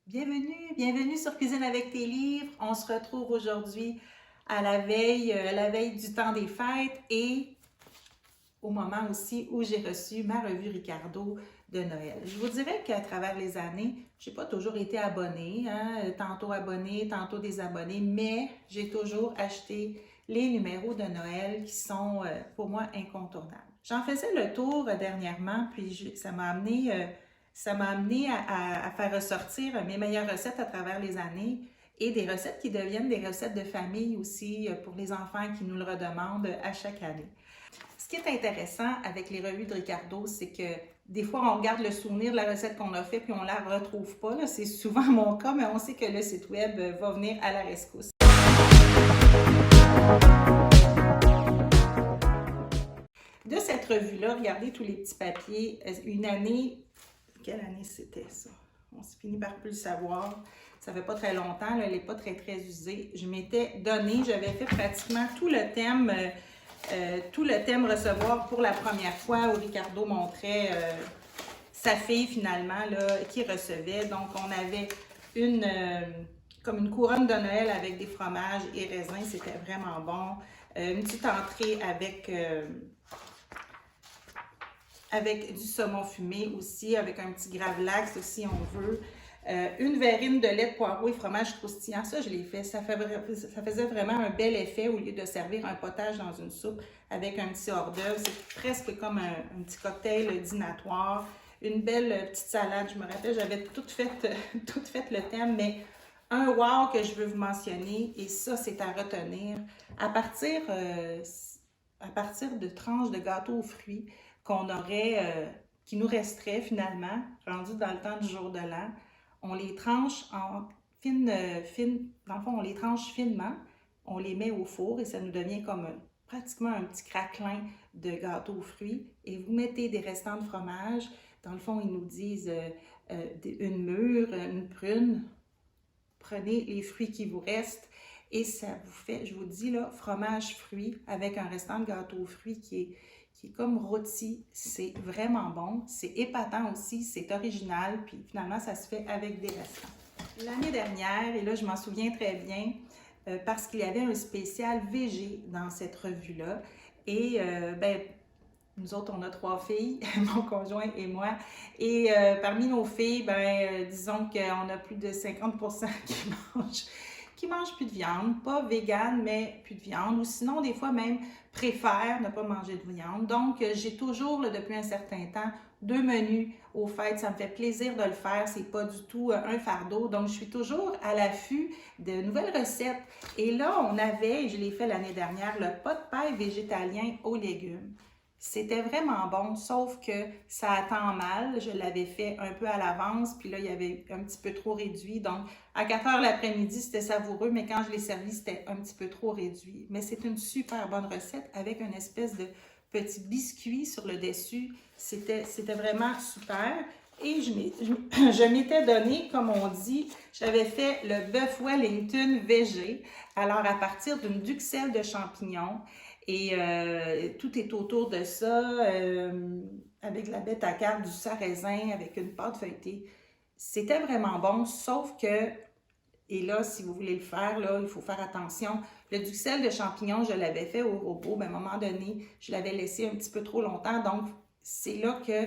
Bienvenue sur Cuisine avec tes livres. On se retrouve aujourd'hui à la veille du temps des fêtes et au moment aussi où j'ai reçu ma revue Ricardo de Noël. Je vous dirais qu'à travers les années, je n'ai pas toujours été abonnée, tantôt abonnée, tantôt désabonnée, mais j'ai toujours acheté les numéros de Noël qui sont pour moi incontournables. J'en faisais le tour dernièrement, puis ça m'a amené à faire ressortir mes meilleures recettes à travers les années et des recettes qui deviennent des recettes de famille aussi pour les enfants qui nous le redemandent à chaque année. Ce qui est intéressant avec les revues de Ricardo, c'est que des fois, on regarde le souvenir de la recette qu'on a fait puis on ne la retrouve pas. C'est souvent mon cas, mais on sait que le site web va venir à la rescousse. De cette revue-là, regardez tous les petits papiers. Une année, quelle année c'était ça? On s'est fini par plus le savoir. Ça fait pas très longtemps, là, elle n'est pas très usée. Je m'étais donné, j'avais fait pratiquement tout le thème recevoir pour la première fois où Ricardo montrait sa fille finalement là, qui recevait. Donc on avait comme une couronne de Noël avec des fromages et raisins, c'était vraiment bon. Une petite entrée avec du saumon fumé aussi, avec un petit gravlax si on veut. Une verrine de lait de poireau et fromage croustillant, ça je l'ai fait. Ça faisait vraiment un bel effet au lieu de servir un potage dans une soupe avec un petit hors d'œuvre. C'est presque comme un petit cocktail dînatoire. Une belle petite salade, je me rappelle, j'avais tout fait le thème, mais un wow que je veux vous mentionner, et ça c'est à retenir, à partir de tranches de gâteau aux fruits qui nous resteraient finalement, rendus dans le temps du jour de l'an, on les tranche dans le fond, on les tranche finement, on les met au four et ça nous devient comme pratiquement un petit craquelin de gâteau aux fruits. Et vous mettez des restants de fromage. Dans le fond, ils nous disent une mûre, une prune. Prenez les fruits qui vous restent et ça vous fait, je vous dis là, fromage fruit avec un restant de gâteau aux fruits qui est comme rôti. C'est vraiment bon. C'est épatant aussi, c'est original. Puis finalement, ça se fait avec des restants. L'année dernière, et là, je m'en souviens très bien, parce qu'il y avait un spécial VG dans cette revue-là. Et nous autres, on a 3 filles, mon conjoint et moi. Et parmi nos filles, disons qu'on a plus de 50% qui mangent plus de viande. Pas végane, mais plus de viande. Ou sinon, des fois même, préfèrent ne pas manger de viande. Donc, j'ai toujours, là, depuis un certain temps, 2 menus aux fêtes. Ça me fait plaisir de le faire. C'est pas du tout un fardeau. Donc, je suis toujours à l'affût de nouvelles recettes. Et là, on avait, je l'ai fait l'année dernière, le pot de paille végétalien aux légumes. C'était vraiment bon, sauf que ça attend mal. Je l'avais fait un peu à l'avance, puis là, il y avait un petit peu trop réduit. Donc, à 4 heures l'après-midi, c'était savoureux, mais quand je l'ai servi, c'était un petit peu trop réduit. Mais c'est une super bonne recette avec une espèce de petit biscuit sur le dessus. C'était vraiment super. Et je m'étais donné, comme on dit, j'avais fait le bœuf Wellington végé. Alors, à partir d'une duxelle de champignons, et tout est autour de ça, avec la bête à carte, du sarrasin, avec une pâte feuilletée. C'était vraiment bon, sauf que, et là, si vous voulez le faire, là, il faut faire attention. Le duxelle de champignons, je l'avais fait au robot, mais à un moment donné, je l'avais laissé un petit peu trop longtemps, donc c'est là que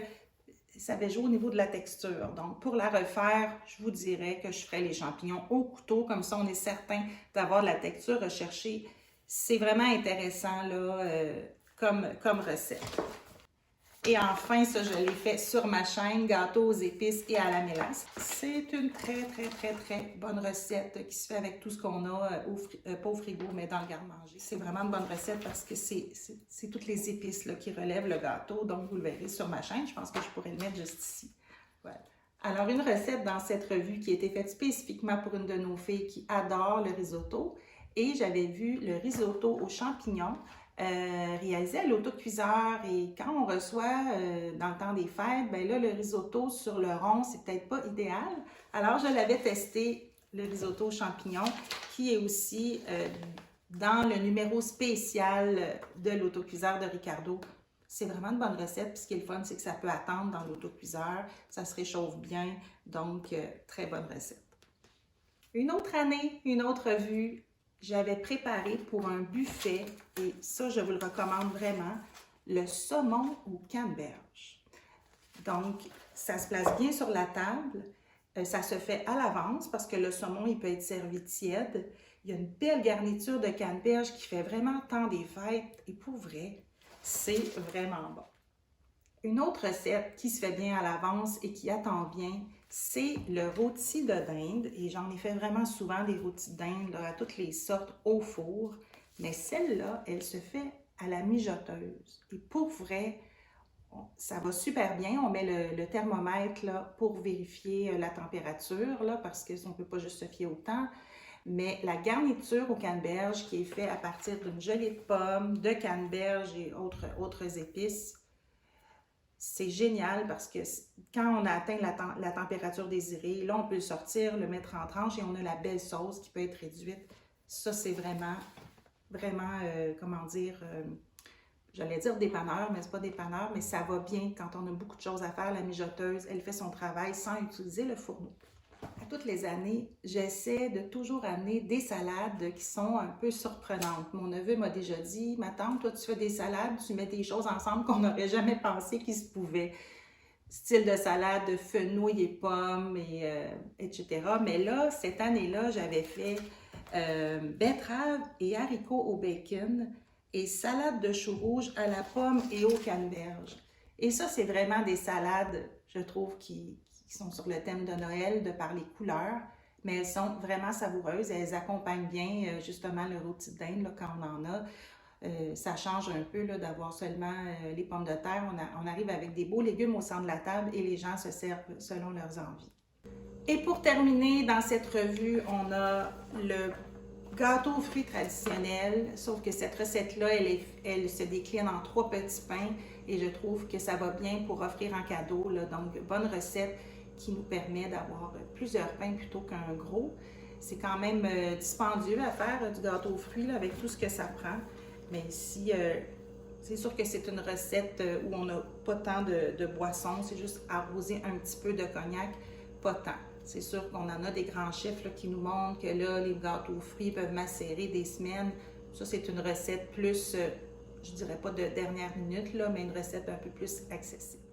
ça avait joué au niveau de la texture. Donc, pour la refaire, je vous dirais que je ferai les champignons au couteau, comme ça on est certain d'avoir la texture recherchée. C'est vraiment intéressant là, comme recette. Et enfin, ça, je l'ai fait sur ma chaîne, gâteau aux épices et à la mélasse. C'est une très bonne recette qui se fait avec tout ce qu'on a, pas au frigo, mais dans le garde-manger. C'est vraiment une bonne recette parce que c'est toutes les épices là, qui relèvent le gâteau. Donc, vous le verrez sur ma chaîne. Je pense que je pourrais le mettre juste ici. Voilà. Alors, une recette dans cette revue qui a été faite spécifiquement pour une de nos filles qui adore le risotto. Et j'avais vu le risotto aux champignons réalisé à l'autocuiseur. Et quand on reçoit dans le temps des fêtes, ben là, le risotto sur le rond, c'est peut-être pas idéal. Alors, je l'avais testé, le risotto aux champignons, qui est aussi dans le numéro spécial de l'autocuiseur de Ricardo. C'est vraiment une bonne recette. Puis ce qui est le fun, c'est que ça peut attendre dans l'autocuiseur. Ça se réchauffe bien. Donc, très bonne recette. Une autre année, une autre vue, j'avais préparé pour un buffet, et ça, je vous le recommande vraiment, le saumon au canneberge. Donc, ça se place bien sur la table. Ça se fait à l'avance parce que le saumon, il peut être servi tiède. Il y a une belle garniture de canneberge qui fait vraiment temps des fêtes. Et pour vrai, c'est vraiment bon. Une autre recette qui se fait bien à l'avance et qui attend bien, c'est le rôti de dinde. Et j'en ai fait vraiment souvent des rôtis de dinde là, à toutes les sortes au four. Mais celle-là, elle se fait à la mijoteuse. Et pour vrai, ça va super bien. On met le thermomètre là, pour vérifier la température là, parce qu'on ne peut pas juste se fier au temps. Mais la garniture au canneberge qui est faite à partir d'une gelée de pommes, de canneberge et autres épices, c'est génial parce que quand on a atteint la température désirée, là, on peut le sortir, le mettre en tranches et on a la belle sauce qui peut être réduite. Ça, c'est vraiment, comment dire, j'allais dire dépanneur, mais c'est pas dépanneur, mais ça va bien quand on a beaucoup de choses à faire. La mijoteuse, elle fait son travail sans utiliser le fourneau. À toutes les années, j'essaie de toujours amener des salades qui sont un peu surprenantes. Mon neveu m'a déjà dit, ma tante, toi tu fais des salades, tu mets des choses ensemble qu'on n'aurait jamais pensé qu'ils se pouvaient. Style de salade de fenouil et pommes, etc. Mais là, cette année-là, j'avais fait betterave et haricots au bacon et salade de choux rouges à la pomme et au canneberge. Et ça, c'est vraiment des salades, je trouve, qui sont sur le thème de Noël, de par les couleurs, mais elles sont vraiment savoureuses et elles accompagnent bien justement le rôti de dinde là, quand on en a. Ça change un peu d'avoir seulement les pommes de terre. On arrive avec des beaux légumes au centre de la table et les gens se servent selon leurs envies. Et pour terminer, dans cette revue, on a le gâteau aux fruits traditionnel, sauf que cette recette-là, elle se décline en 3 petits pains et je trouve que ça va bien pour offrir en cadeau. Là. Donc, bonne recette qui nous permet d'avoir plusieurs pains plutôt qu'un gros. C'est quand même dispendieux à faire du gâteau aux fruits là, avec tout ce que ça prend. Mais si, c'est sûr que c'est une recette où on n'a pas tant de boissons, c'est juste arroser un petit peu de cognac, pas tant. C'est sûr qu'on en a des grands chefs là, qui nous montrent que là, les gâteaux aux fruits peuvent macérer des semaines. Ça, c'est une recette plus, je dirais pas de dernière minute, là, mais une recette un peu plus accessible.